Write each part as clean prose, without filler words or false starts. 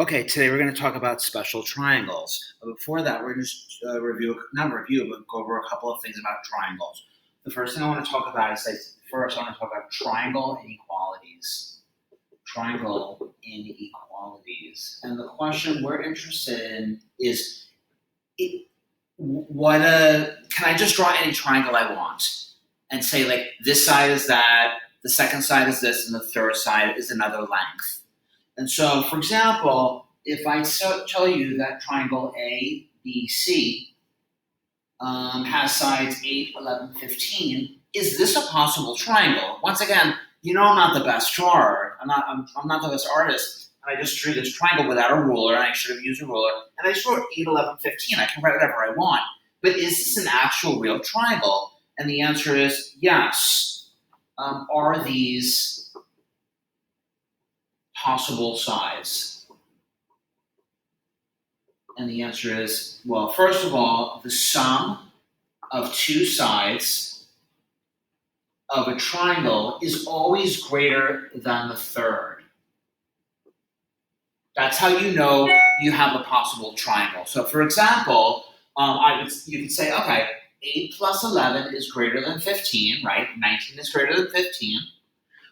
Okay, today we're going to talk about special triangles. But before that, we're going to but go over a couple of things about triangles. The first thing I want to talk about is first I want to talk about triangle inequalities. Triangle inequalities. And the question we're interested in is, can I just draw any triangle I want and say like this side is that, the second side is this, and the third side is another length. And so, for example, if I tell you that triangle ABC has sides 8, 11, 15, is this a possible triangle? Once again, you know I'm not the best drawer. I'm not the best artist. And I just drew this triangle without a ruler, and I should have used a ruler. And I just wrote 8, 11, 15. I can write whatever I want. But is this an actual real triangle? And the answer is yes. Are these possible sides? And the answer is, well, first of all, the sum of two sides of a triangle is always greater than the third. That's how you know you have a possible triangle. So for example, you could say, okay, 8 plus 11 is greater than 15, right? 19 is greater than 15.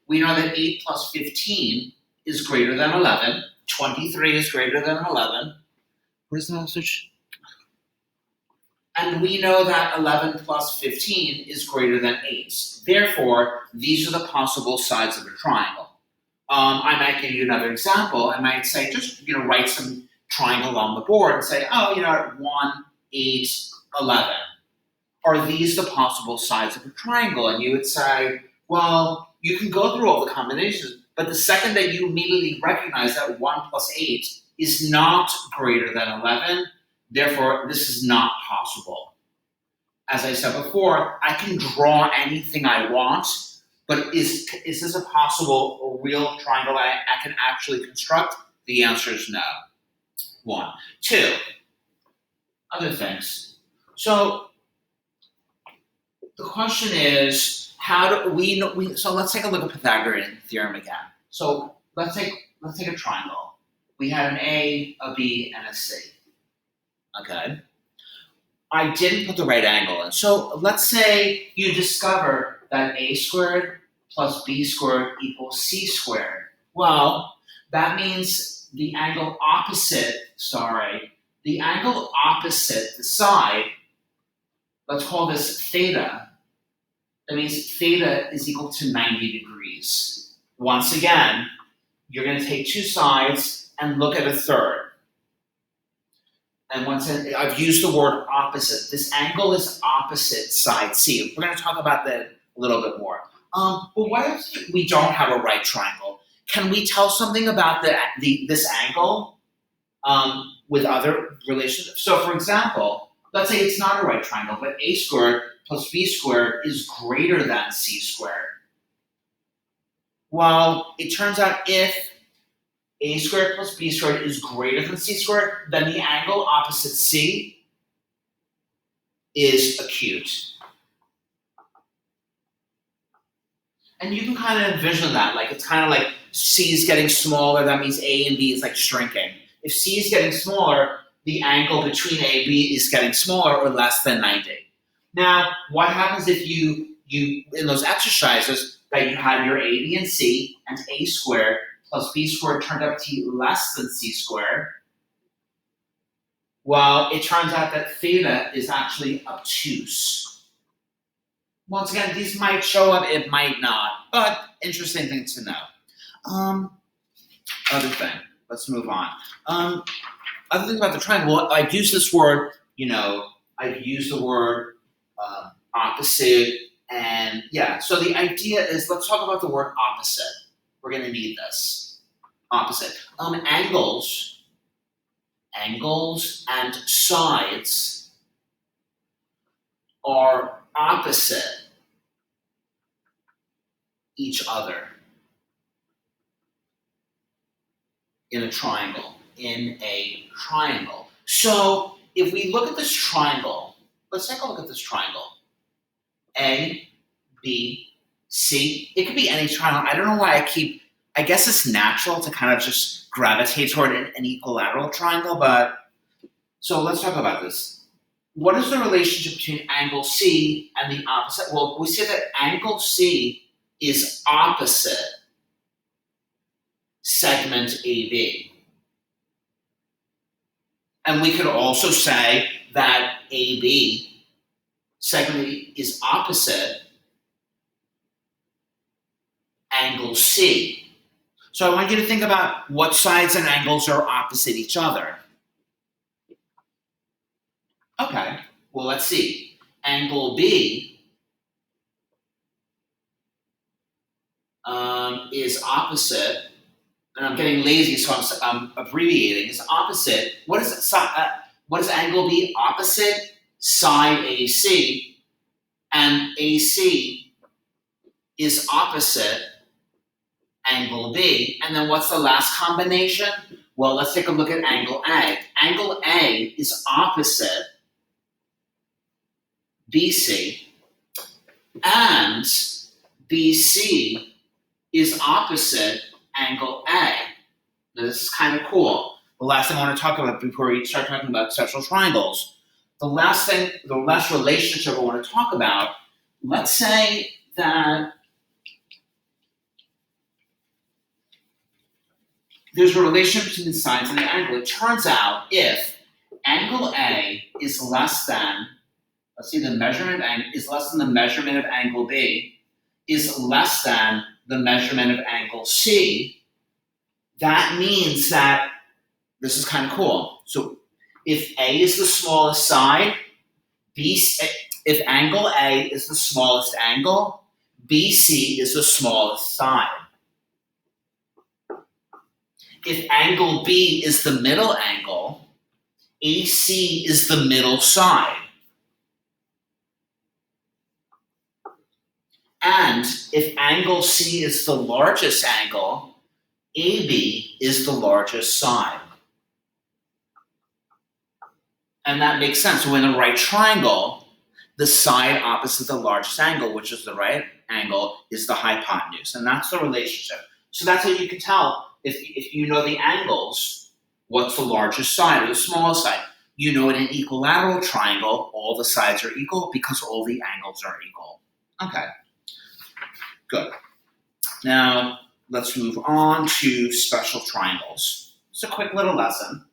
We know that 8 plus 15 is greater than 11. 23 is greater than 11. Where's the message? And we know that 11 plus 15 is greater than 8. Therefore, these are the possible sides of a triangle. I might give you another example. I might say, just write some triangle on the board and say, 1, 8, 11. Are these the possible sides of a triangle? And you would say, well, you can go through all the combinations, but the second that you immediately recognize that 1 plus 8 is not greater than 11, therefore this is not possible. As I said before, I can draw anything I want, but is this a possible or real triangle I can actually construct? The answer is no. 1. 2, other things. So the question is, how do we know? So let's take a look at Pythagorean theorem again. So let's take a triangle. We had an A, a B, and a C. Okay. I didn't put the right angle in. So let's say you discover that A squared plus B squared equals C squared. Well, that means the angle opposite the side, let's call this theta. That means theta is equal to 90 degrees. Once again, you're going to take two sides and look at a third. And once again, I've used the word opposite. This angle is opposite side C. We're going to talk about that a little bit more. But what if we don't have a right triangle? Can we tell something about this angle with other relationships? So for example, let's say it's not a right triangle, but A squared plus B squared is greater than C squared. Well, it turns out if A squared plus B squared is greater than C squared, then the angle opposite C is acute. And you can kind of envision that, like it's kind of like C is getting smaller, that means A and B is like shrinking. If C is getting smaller, the angle between A and B is getting smaller or less than 90. Now, what happens if you in those exercises that you had your A, B, and C, and A squared plus B squared turned out to be less than C squared? Well, it turns out that theta is actually obtuse. Once again, these might show up, it might not, but interesting thing to know. Other thing, let's move on. Other thing about the triangle, I've used this word, I've used the word opposite, and yeah, so the idea is, let's talk about the word opposite. We're going to need this. Opposite. Angles and sides are opposite each other in a triangle. So if we look at this triangle, let's take a look at this triangle. A, B, C. It could be any triangle. I don't know why I keep I guess it's natural to kind of just gravitate toward an equilateral triangle, but so let's talk about this. What is the relationship between angle C and the opposite? Well, we say that angle C is opposite segment AB. And we could also say that AB segment is opposite angle C. So I want you to think about what sides and angles are opposite each other. Okay, well, let's see. Angle B is opposite, and I'm getting lazy, so I'm abbreviating. Is opposite. What is angle B opposite? Side AC, and AC is opposite angle B. And then what's the last combination? Well, let's take a look at angle A. Angle A is opposite BC, and BC is opposite angle A. Now, this is kind of cool. The last thing I want to talk about before we start talking about sexual triangles, the last relationship I want to talk about, let's say that there's a relationship between the sides and the angle. It turns out if angle A is less than, let's see, the measurement is less than the measurement of angle B, is less than the measurement of angle C, that means that, this is kind of cool. So if A is the smallest side, if angle A is the smallest angle, BC is the smallest side. If angle B is the middle angle, AC is the middle side. And if angle C is the largest angle, AB is the largest side. And that makes sense. So in a right triangle, the side opposite the largest angle, which is the right angle, is the hypotenuse. And that's the relationship. So that's how you can tell if you know the angles, what's the largest side or the smallest side. You know in an equilateral triangle, all the sides are equal because all the angles are equal. Okay, good. Now, let's move on to special triangles. It's a quick little lesson.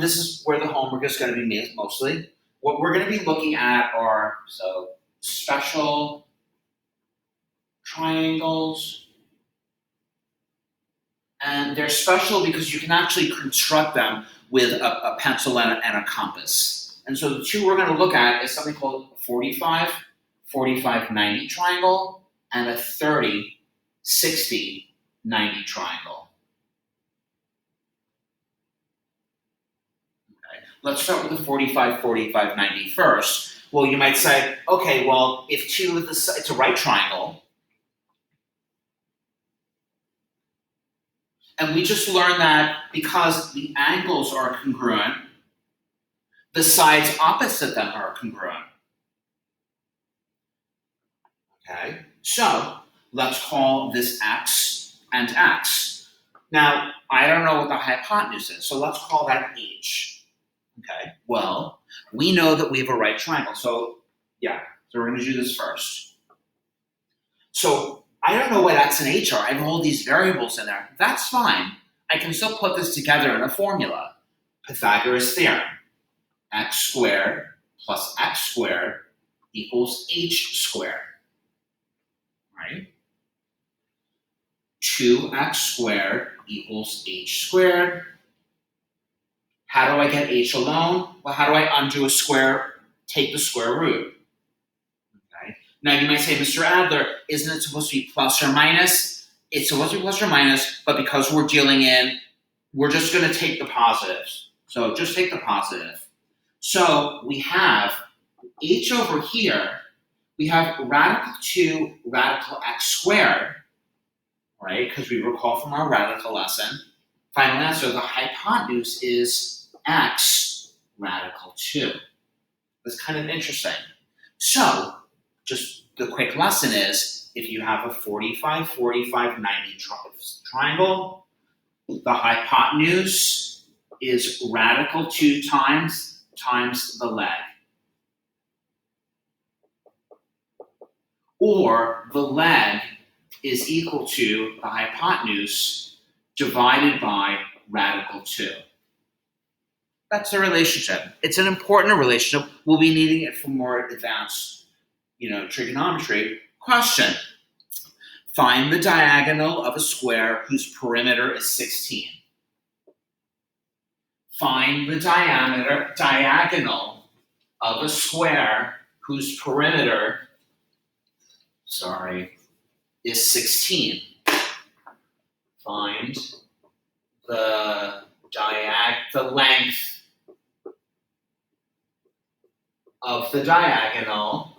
This is where the homework is going to be made mostly. What we're going to be looking at are special triangles. And they're special because you can actually construct them with a pencil and a compass. And so the two we're going to look at is something called a 45, 45-90 triangle and a 30, 60, 90 triangle. Okay. Let's start with the 45, 45, 90 first. Well, you might say, okay, well, if it's a right triangle, and we just learned that because the angles are congruent, the sides opposite them are congruent. Okay, so let's call this x and x. Now, I don't know what the hypotenuse is, so let's call that h. Okay, well, we know that we have a right triangle, so we're going to do this first. So I don't know what x and h are. I have all these variables in there. That's fine. I can still put this together in a formula. Pythagoras theorem. X squared plus x squared equals h squared. Right? 2x squared equals h squared. How do I get h alone? Well, how do I undo a square? Take the square root. Now, you might say, Mr. Adler, isn't it supposed to be plus or minus? It's supposed to be plus or minus, but because we're dealing in, we're just going to take the positives. So just take the positive. So we have h over here, we have radical 2 radical x squared, right? Because we recall from our radical lesson. Final answer, the hypotenuse is x radical 2. That's kind of interesting. So, just the quick lesson is, if you have a 45, 45, 90 triangle, the hypotenuse is radical 2 times the leg. Or the leg is equal to the hypotenuse divided by radical 2. That's the relationship. It's an important relationship. We'll be needing it for more advanced, trigonometry. Question. Find the diagonal of a square whose perimeter is 16. Find the diagonal of a square whose perimeter, is 16. Find the length of the diagonal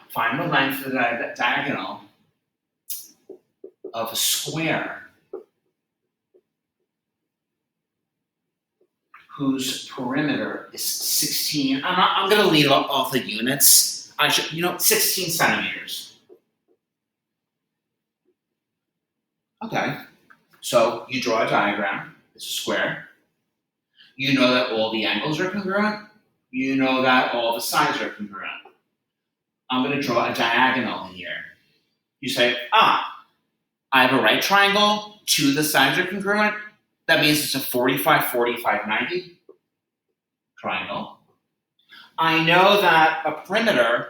find the length of the diagonal of a square whose perimeter is 16. I'm going to leave off the units. 16 centimeters. Okay, so you draw a diagram. It's a square. You know that all the angles are congruent. You know that all the sides are congruent. I'm going to draw a diagonal in here. You say, I have a right triangle. 2 of the sides are congruent. That means it's a 45, 45, 90 triangle. I know that a perimeter,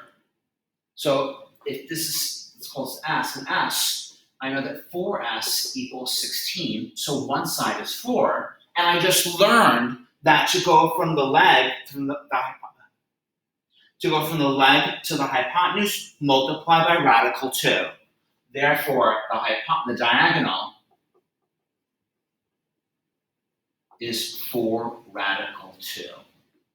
so if this is, it's called S and S, I know that 4S equals 16, so one side is 4, and I just learned that to go from the leg to the hypotenuse, multiply by radical 2. Therefore, the diagonal is 4 radical 2.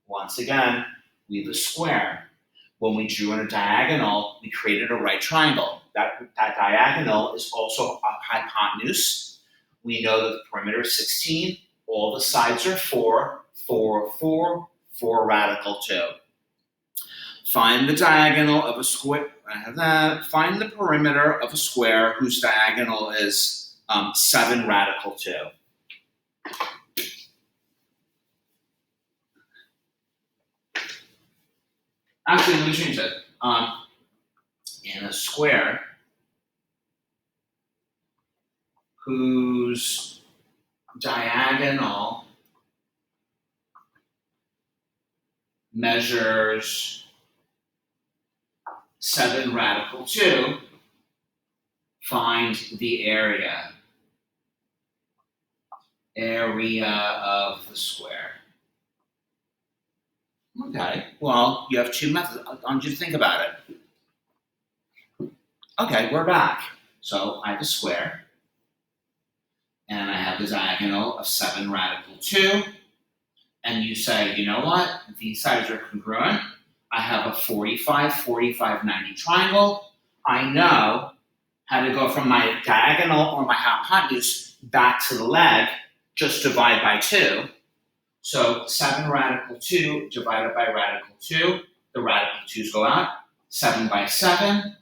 Once again, we have a square. When we drew in a diagonal, we created a right triangle. That diagonal is also a hypotenuse. We know that the perimeter is 16. All the sides are 4, 4, 4, 4 radical 2. Find the diagonal of a square. I have that. Find the perimeter of a square whose diagonal is 7 radical 2. Actually, let me change that. In a square whose diagonal measures 7 radical 2, find the area of the square. Okay, well, you have 2 methods. I want you to think about it. Okay, we're back. So I have a square, and I have the diagonal of 7 radical 2, and you say, you know what? These sides are congruent. I have a 45, 45, 90 triangle. I know how to go from my diagonal or my hypotenuse back to the leg, just divide by 2. So 7 radical 2 divided by radical 2, the radical 2's go out, 7 by 7.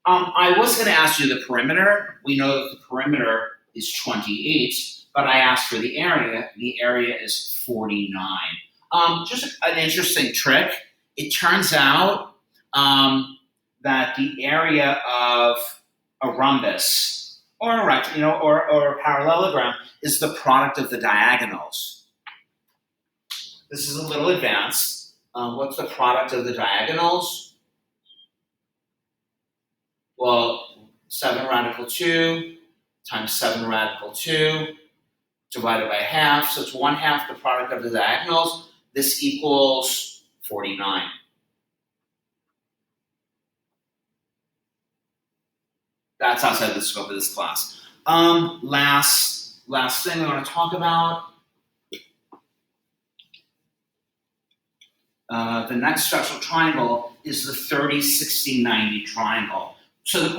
I was going to ask you the perimeter. We know that the perimeter is 28, but I asked for the area. The area is 49. Just an interesting trick. It turns out that the area of a rhombus or a rectangle, or a parallelogram is the product of the diagonals. This is a little advanced. What's the product of the diagonals? Well, 7 radical 2 times 7 radical 2 divided by half. So it's 1/2 the product of the diagonals. This equals 49. That's outside the scope of this class. Last thing I want to talk about. The next structural triangle is the 30, 60, 90 triangle.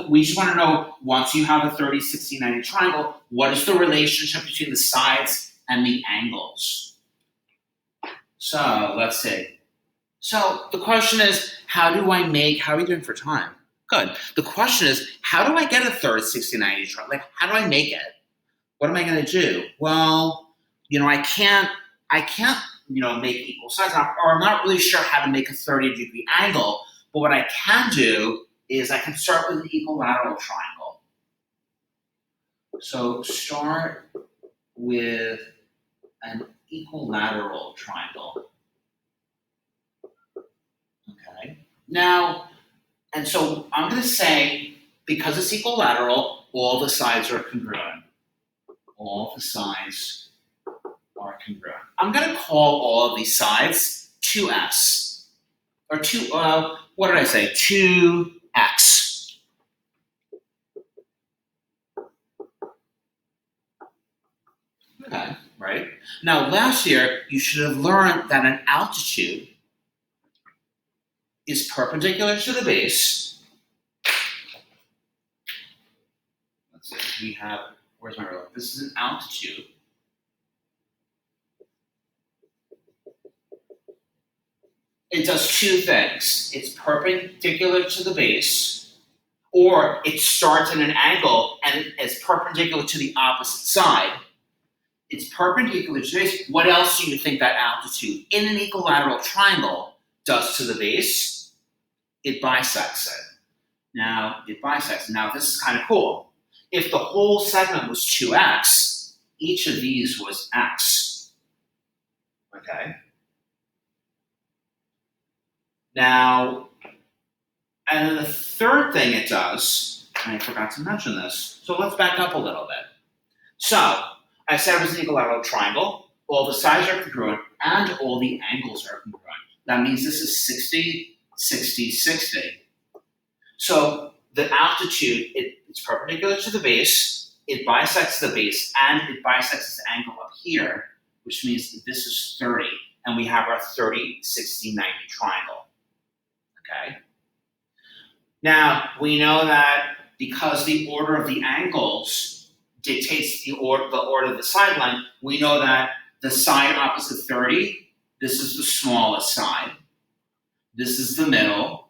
we just want to know, once you have a 30, 60, 90 triangle, what is the relationship between the sides and the angles? So let's see. So the question is, how are we doing for time? Good. The question is, how do I get a 30, 60, 90 triangle? Like, how do I make it? What am I going to do? Well, I can't, make equal sides, or I'm not really sure how to make a 30-degree angle, but what I can do is I can start with an equilateral triangle. So start with an equilateral triangle. Okay. Now, and so I'm going to say, because it's equilateral, all the sides are congruent. All the sides are congruent. I'm going to call all of these sides 2s. Or 2x. Okay, right? Now, last year, you should have learned that an altitude is perpendicular to the base. Let's see, where's my ruler? This is an altitude. It does two things. It's perpendicular to the base, or it starts at an angle and it's perpendicular to the opposite side. It's perpendicular to the base. What else do you think that altitude in an equilateral triangle does to the base? It bisects it. Now, this is kind of cool. If the whole segment was 2x, each of these was x. Okay? Now, and then the third thing it does, and I forgot to mention this, so let's back up a little bit. So, I said it was an equilateral triangle, all the sides are congruent, and all the angles are congruent. That means this is 60, 60, 60. So, the altitude, it's perpendicular to the base, it bisects the base, and it bisects this angle up here, which means that this is 30, and we have our 30, 60, 90 triangle. Okay. Now, we know that because the order of the angles dictates the order of the side length, we know that the side opposite 30, this is the smallest side, this is the middle,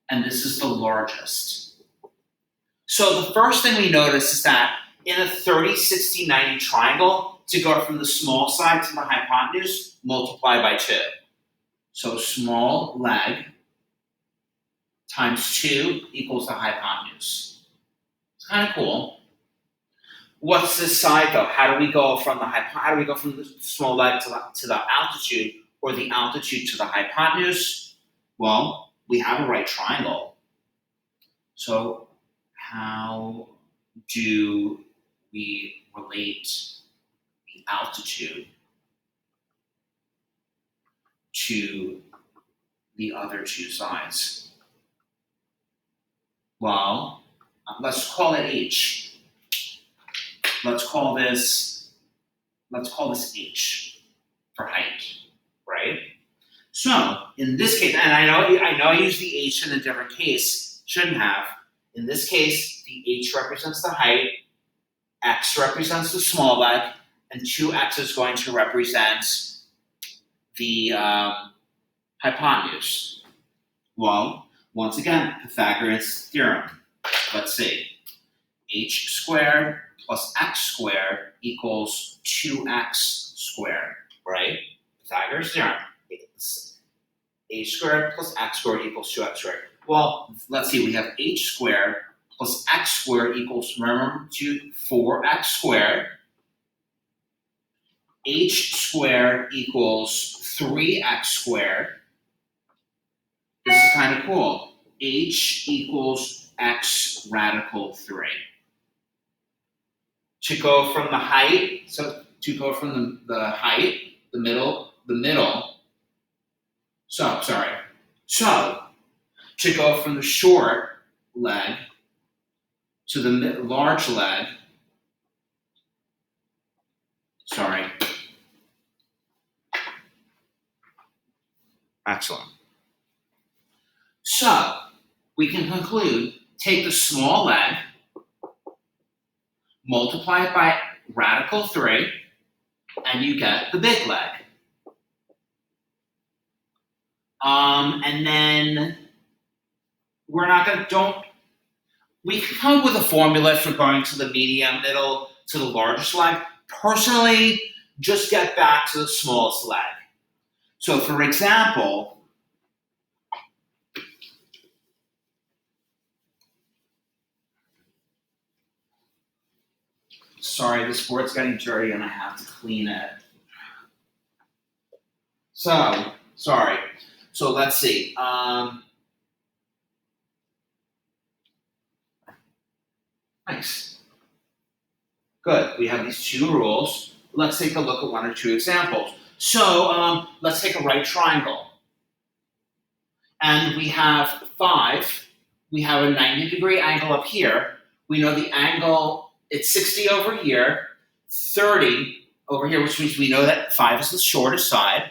and this is the largest. So the first thing we notice is that in a 30, 60, 90 triangle, to go from the small side to the hypotenuse, multiply by 2. So small leg times 2 equals the hypotenuse. It's kind of cool. What's this side though? How do we go from the small leg to the altitude, or the altitude to the hypotenuse? Well, we have a right triangle. So how do we relate the altitude to the other two sides? Well, let's call it h. Let's call this h for height, right? So in this case, and I know I used the h in a different case, shouldn't have. In this case, the h represents the height, x represents the small leg, and 2x is going to represent the hypotenuse. Well, once again, Pythagoras theorem. Let's see. H squared plus x squared equals 2x squared, right? Pythagoras theorem. It's h squared plus x squared equals 2x squared. Well, let's see. We have h squared plus x squared equals, remember, 4x squared. H squared equals 3x squared. This is kind of cool. H equals x radical 3. To go from the height, the middle. So to go from the short leg to the large leg, Excellent. So we can conclude take the small leg, multiply it by radical 3, and you get the big leg. And then we're not going to, we can come up with a formula for going to the medium, middle, to the largest leg. Personally, just get back to the smallest leg. So for example, sorry, this board's getting dirty and I have to clean it. So, sorry. So let's see. Nice. Good. We have these two rules. Let's take a look at one or two examples. So let's take a right triangle. And we have 5. We have a 90-degree angle up here. We know the angle, it's 60 over here, 30 over here, which means we know that 5 is the shortest side.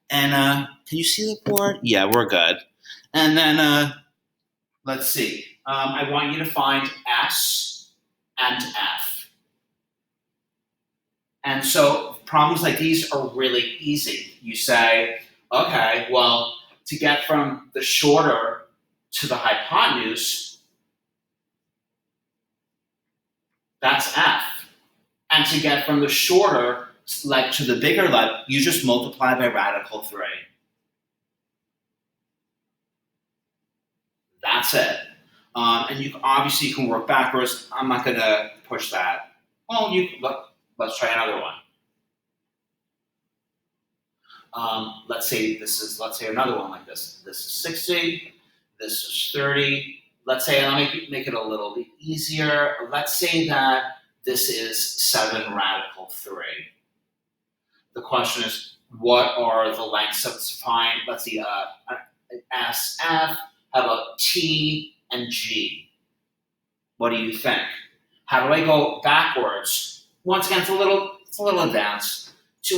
And can you see the board? Yeah, we're good. And then let's see. I want you to find S and F. And so problems like these are really easy. You say, okay, well, to get from the shorter to the hypotenuse, that's F. And to get from the shorter leg to the bigger leg, you just multiply by radical 3. That's it. And you obviously you can work backwards. I'm not going to push that. Well, let's try another one. Let's say another one like this. This is 60. This is 30. Let's say, I'll make it a little bit easier. Let's say that this is 7 radical 3. The question is, what are the lengths of defined? Let's see, S, F, how about T and G? What do you think? How do I go backwards? Once again, it's a little advanced. To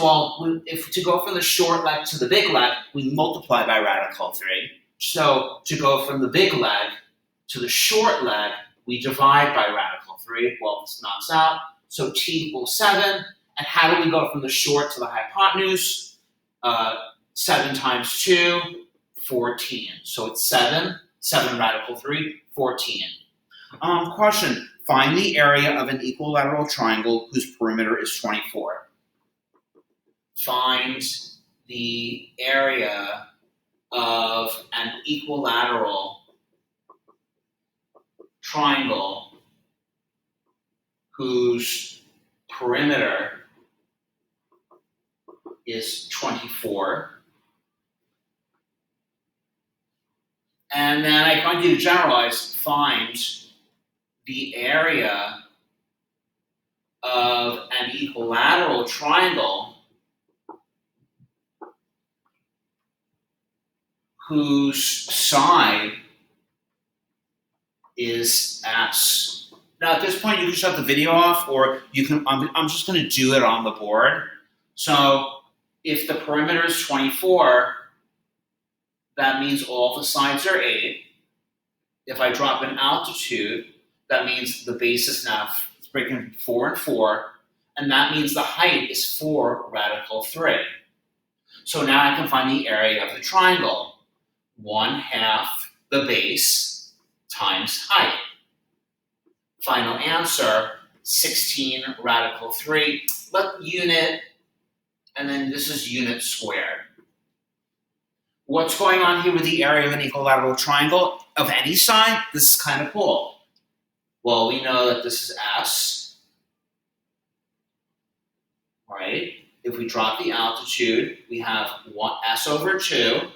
go from the short leg to the big leg, we multiply by radical 3. So to go from the big leg to the short leg, we divide by radical 3. Well, this knocks out. So T equals 7. And how do we go from the short to the hypotenuse? 7 times 2, 14. So it's 7 radical 3, 14. Question, find the area of an equilateral triangle whose perimeter is 24. Find the area of an equilateral triangle whose perimeter is 24. And then I want you to generalize, find the area of an equilateral triangle whose side is S. Now at this point you can shut the video off, or you can, I'm just going to do it on the board. So if the perimeter is 24, that means all the sides are 8. If I drop an altitude, that means the base is now breaking 4 and 4, and that means the height is 4 radical 3. So now I can find the area of the triangle. 1/2 the base times height. Final answer, 16 radical 3. Let unit, and then this is unit squared. What's going on here with the area of an equilateral triangle of any side? This is kind of cool. Well, we know that this is S, right? If we drop the altitude, we have S over 2,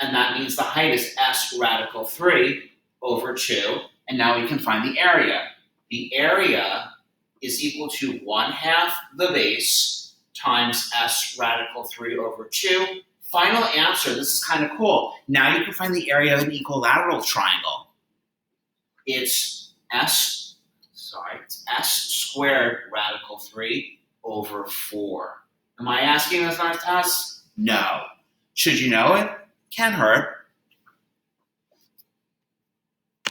and that means the height is S radical 3 over 2, and now we can find the area. The area is equal to 1/2 the base times S radical 3 over 2. Final answer, this is kind of cool. Now you can find the area of an equilateral triangle. It's S squared radical 3 over 4. Am I asking this on a test? No. Should you know it? Can't hurt.